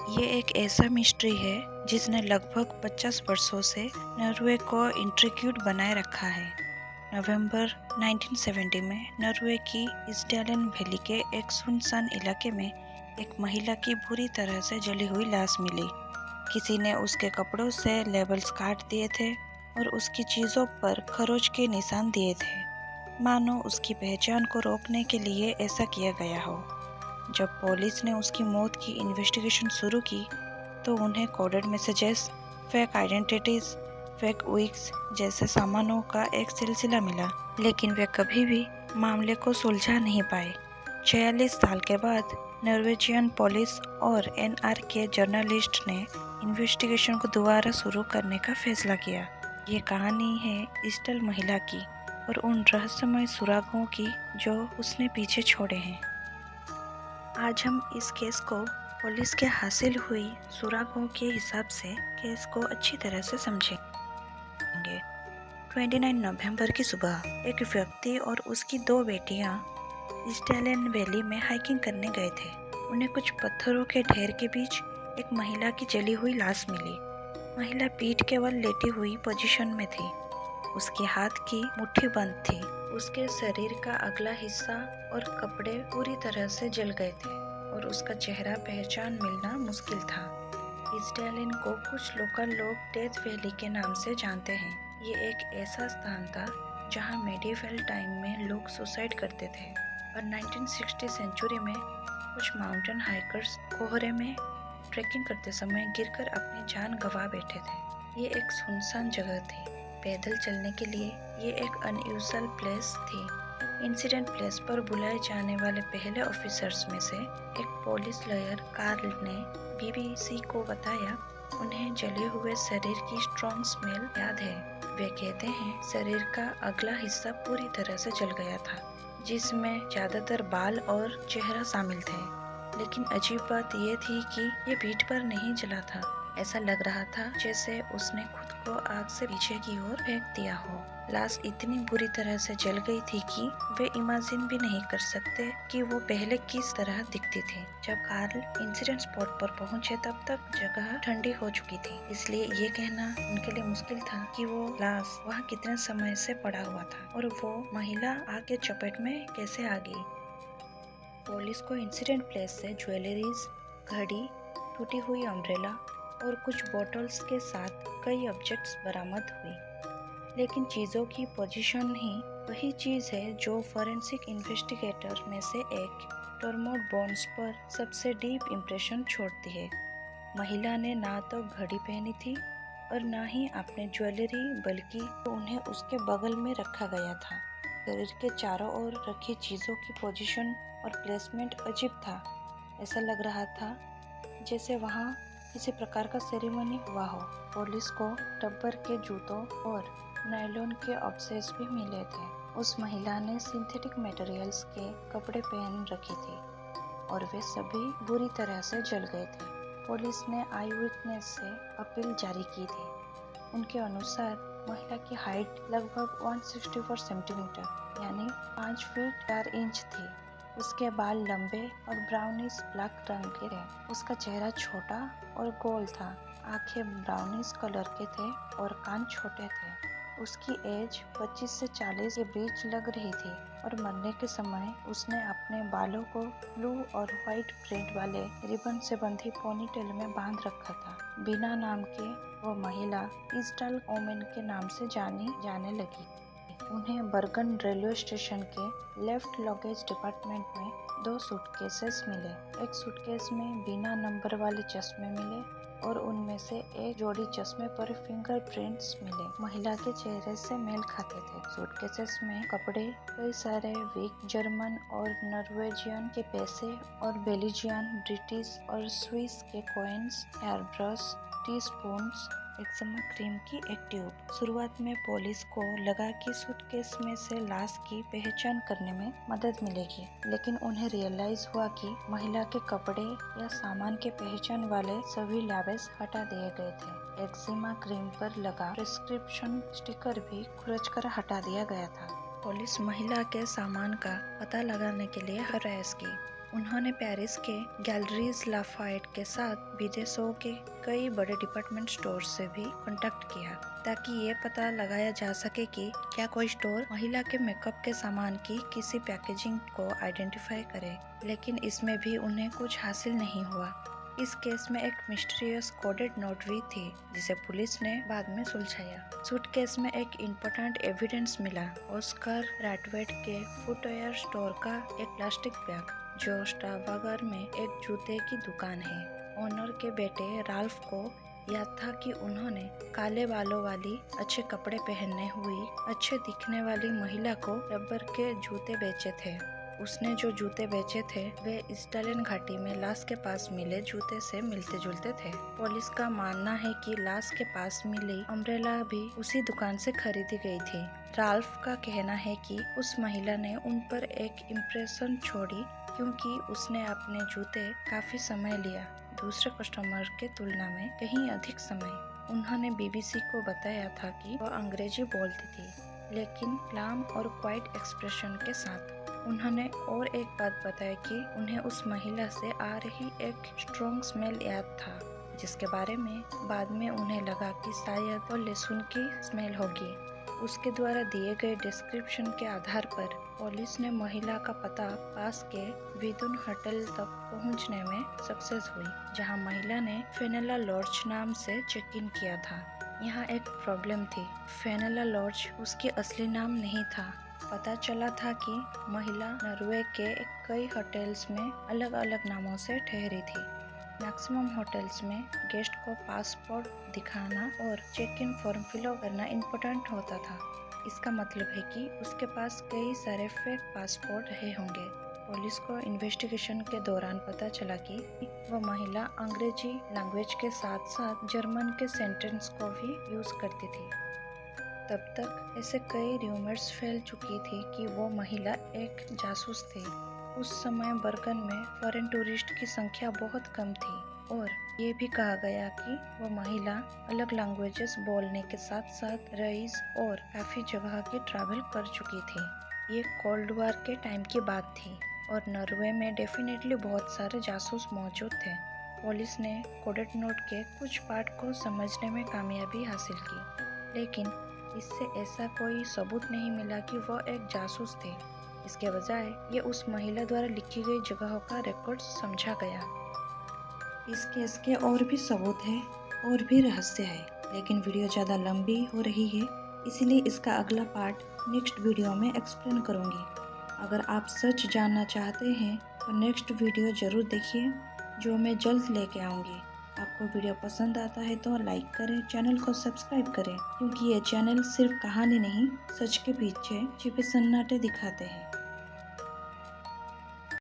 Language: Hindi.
ये एक ऐसा मिस्ट्री है जिसने लगभग 50 वर्षों से नॉर्वे को इंट्रिग्यूड बनाए रखा है। नवंबर 1970 में नॉर्वे की इसडैलेन वैली के एक सुनसान इलाके में एक महिला की बुरी तरह से जली हुई लाश मिली। किसी ने उसके कपड़ों से लेबल्स काट दिए थे और उसकी चीज़ों पर खरोच के निशान दिए थे, मानो उसकी पहचान को रोकने के लिए ऐसा किया गया हो। जब पुलिस ने उसकी मौत की इन्वेस्टिगेशन शुरू की तो उन्हें coded messages, fake identities, fake wigs जैसे सामानों का एक सिलसिला मिला, लेकिन वे कभी भी मामले को सुलझा नहीं पाए। 46 साल के बाद नॉर्वेजियन पुलिस और NRK जर्नलिस्ट ने इन्वेस्टिगेशन को दोबारा शुरू करने का फैसला किया। ये कहानी है इस्टल महिला की और उन रहस्यमय सुरागों की जो उसने पीछे छोड़े हैं। आज हम इस केस को पुलिस के हासिल हुई सुरागों के हिसाब से केस को अच्छी तरह से समझेंगे। 29 नवंबर की सुबह एक व्यक्ति और उसकी 2 बेटियां इसडैलेन वैली में हाइकिंग करने गए थे। उन्हें कुछ पत्थरों के ढेर के बीच एक महिला की जली हुई लाश मिली। महिला पीठ केवल लेटी हुई पोजीशन में थी। उसके हाथ की मुट्ठी बंद थी। उसके शरीर का अगला हिस्सा और कपड़े पूरी तरह से जल गए थे और उसका चेहरा पहचान मिलना मुश्किल था। इसडैलेन को कुछ लोकल लोग डेथ वैली के नाम से जानते हैं। ये एक ऐसा स्थान था जहां मेडिवल टाइम में लोग सुसाइड करते थे और 1960 सेंचुरी में कुछ माउंटेन हाइकर्स कोहरे में ट्रैकिंग करते समय गिरकर अपनी जान गंवा बैठे थे। ये एक सुनसान जगह थी। पैदल चलने के लिए ये एक अनयूजुअल प्लेस थी। इंसिडेंट प्लेस पर बुलाए जाने वाले पहले ऑफिसर्स में से एक पुलिस लॉयर कार्ल ने BBC को बताया, उन्हें जले हुए शरीर की स्ट्रॉन्ग स्मेल याद है। वे कहते हैं शरीर का अगला हिस्सा पूरी तरह से जल गया था, जिसमें ज्यादातर बाल और चेहरा शामिल थे। लेकिन अजीब बात यह थी कि ये पीठ पर नहीं जला था। ऐसा लग रहा था जैसे उसने खुद को आग से पीछे की ओर फेंक दिया हो। लाश इतनी बुरी तरह से जल गई थी कि वे इमेजिन भी नहीं कर सकते कि वो पहले किस तरह दिखती थी। जब कार्ल इंसिडेंट स्पॉट पर पहुंचे तब तक जगह ठंडी हो चुकी थी, इसलिए ये कहना उनके लिए मुश्किल था कि वो लाश वहाँ कितने समय से पड़ा हुआ था और वो महिला आग के चपेट में कैसे आ गई। पुलिस को इंसिडेंट प्लेस से ज्वेलरीज, घड़ी, टूटी हुई अम्ब्रेला और कुछ बोतल्स के साथ कई ऑब्जेक्ट्स बरामद हुई। लेकिन चीज़ों की पोजीशन ही वही चीज़ है जो फॉरेंसिक इन्वेस्टिगेटर में से एक टॉर्मोड बोन्स पर सबसे डीप इम्प्रेशन छोड़ती है। महिला ने ना तो घड़ी पहनी थी और ना ही अपने ज्वेलरी, बल्कि उन्हें उसके बगल में रखा गया था। शरीर के चारों ओर रखी चीज़ों की पोजीशन और प्लेसमेंट अजीब था। ऐसा लग रहा था जैसे वहाँ किसी प्रकार का सेरेमनी हुआ हो। पुलिस को रबर के जूतों और नायलॉन के ऑब्जेक्ट्स भी मिले थे। उस महिला ने सिंथेटिक मटेरियल्स के कपड़े पहन रखे थे और वे सभी बुरी तरह से जल गए थे। पुलिस ने आई विटनेस से अपील जारी की थी। उनके अनुसार महिला की हाइट लगभग 164 सेंटीमीटर यानी 5 फीट 4 इंच थी। उसके बाल लंबे और ब्राउनिश ब्लैक रंग के थे। उसका चेहरा छोटा और गोल था, आंखें ब्राउनिश कलर के थे और कान छोटे थे। उसकी एज 25 से 40 के बीच लग रही थी और मरने के समय उसने अपने बालों को ब्लू और व्हाइट ब्रेड वाले रिबन से बंधी पोनीटेल में बांध रखा था। बिना नाम के वो महिला ईस्टल ओमेन के नाम से जानी जाने लगी। उन्हें बर्गन रेलवे स्टेशन के लेफ्ट लगेज डिपार्टमेंट में 2 सूटकेसेस मिले। एक सूटकेस में बिना नंबर वाले चश्मे मिले और उनमें से एक जोड़ी चश्मे पर फिंगरप्रिंट्स मिले। महिला के चेहरे से मेल खाते थे। सूटकेसेस में कपड़े, कई सारे विग, जर्मन और नॉर्वेजियन के पैसे और बेल्जियन, ब्रिटिश और स्विस के coins, hair brush, teaspoons, eczema cream की एक ट्यूब। शुरुआत में पुलिस को लगा कि सूटकेस में से लाश की पहचान करने में मदद मिलेगी, लेकिन उन्हें रियलाइज हुआ कि महिला के कपड़े या सामान के पहचान वाले सभी लेबल्स हटा दिए गए थे। एक्जिमा क्रीम पर लगा प्रिस्क्रिप्शन स्टिकर भी खुरचकर हटा दिया गया था। पुलिस महिला के सामान का पता लगाने के लिए प्रयास की। उन्होंने पेरिस के गैलरीज लाफायट के साथ विदेशों के कई बड़े डिपार्टमेंट स्टोर से भी कांटेक्ट किया ताकि ये पता लगाया जा सके कि क्या कोई स्टोर महिला के मेकअप के सामान की किसी पैकेजिंग को आइडेंटिफाई करे, लेकिन इसमें भी उन्हें कुछ हासिल नहीं हुआ। इस केस में एक मिस्टीरियस कोडेड नोट भी थी जिसे पुलिस ने बाद में सुलझाया। सूटकेस में एक इम्पोर्टेंट एविडेंस मिला, ऑस्कर रैटवेट के फुटवेयर स्टोर का एक प्लास्टिक बैग जो स्टावागर में एक जूते की दुकान है। ओनर के बेटे राल्फ को याद था कि उन्होंने काले बालों वाली, अच्छे कपड़े पहने हुई, अच्छे दिखने वाली महिला को रबर के जूते बेचे थे। उसने जो जूते बेचे थे वे इस्टालियन घाटी में लाश के पास मिले जूते से मिलते जुलते थे। पुलिस का मानना है कि लाश के पास मिली अम्ब्रेला भी उसी दुकान से खरीदी गई थी। राल्फ का कहना है कि उस महिला ने उन पर एक इम्प्रेशन छोड़ी क्योंकि उसने अपने जूते काफी समय लिया, दूसरे कस्टमर के तुलना में कहीं अधिक समय। उन्होंने बीबीसी को बताया था कि वह अंग्रेजी बोलती थी, लेकिन क्लाम और क्वाइट एक्सप्रेशन के साथ। उन्होंने और एक बात बताई कि उन्हें उस महिला से आ रही एक स्ट्रॉन्ग स्मेल याद था, जिसके बारे में बाद में उन्हें लगा कि शायद वो लहसुन की स्मेल होगी। उसके द्वारा दिए गए डिस्क्रिप्शन के आधार पर पुलिस ने महिला का पता पास के विदुन होटल तक पहुंचने में सक्सेस हुई, जहां महिला ने फेनेला लॉर्ज नाम से चेक इन किया था। यहाँ एक प्रॉब्लम थी, फेनेला लॉर्ज उसकी असली नाम नहीं था। पता चला था कि महिला नॉर्वे के कई होटल्स में अलग अलग नामों से ठहरी थी। मैक्सिमम होटल्स में गेस्ट को पासपोर्ट दिखाना और चेक इन फॉर्म फिल करना इम्पोर्टेंट होता था। इसका मतलब है कि उसके पास कई सारे फेक पासपोर्ट रहे होंगे। पुलिस को इन्वेस्टिगेशन के दौरान पता चला कि वह महिला अंग्रेजी लैंग्वेज के साथ साथ जर्मन के सेंटेंस को भी यूज करती थी। तब तक ऐसे कई र्यूमर्स फैल चुकी थी कि वो महिला एक जासूस थी। उस समय बर्गन में फॉरेन टूरिस्ट की संख्या बहुत कम थी और ये भी कहा गया कि वह महिला अलग लैंग्वेजेस बोलने के साथ साथ रईस और काफी जगह की ट्रैवल कर चुकी थी। ये कोल्ड वॉर के टाइम की बात थी और नॉर्वे में डेफिनेटली बहुत सारे जासूस मौजूद थे। पुलिस ने कोडेड नोट के कुछ पार्ट को समझने में कामयाबी हासिल की, लेकिन इससे ऐसा कोई सबूत नहीं मिला कि वह एक जासूस थे। इसके बजाय ये उस महिला द्वारा लिखी गई जगहों का रिकॉर्ड समझा गया। इस केस के और भी सबूत है और भी रहस्य है, लेकिन वीडियो ज़्यादा लंबी हो रही है, इसीलिए इसका अगला पार्ट नेक्स्ट वीडियो में एक्सप्लेन करूँगी। अगर आप सच जानना चाहते हैं तो नेक्स्ट वीडियो ज़रूर देखिए, जो मैं जल्द लेके आऊँगी। आपको वीडियो पसंद आता है तो लाइक करें, चैनल को सब्सक्राइब करें, क्योंकि ये चैनल सिर्फ कहानी नहीं, सच के पीछे छिपे सन्नाटे दिखाते हैं।